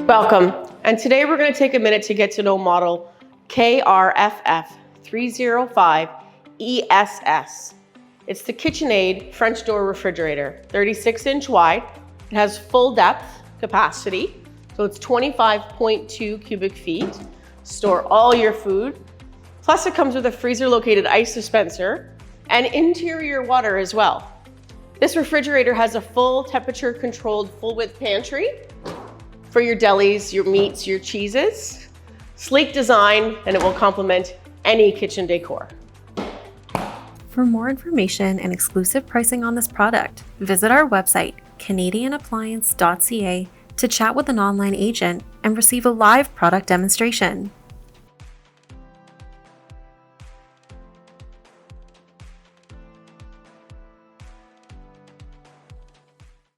Welcome, and today we're going to take a minute to get to know model KRFF305ESS. It's the KitchenAid French door refrigerator, 36-inch wide. It has full depth capacity, so it's 25.2 cubic feet. Store all your food. Plus it comes with a freezer-located ice dispenser and interior water as well. This refrigerator has a full temperature-controlled full-width pantry for your delis, your meats, your cheeses. Sleek design, and it will complement any kitchen decor. For more information and exclusive pricing on this product, visit our website, canadianappliance.ca, to chat with an online agent and receive a live product demonstration.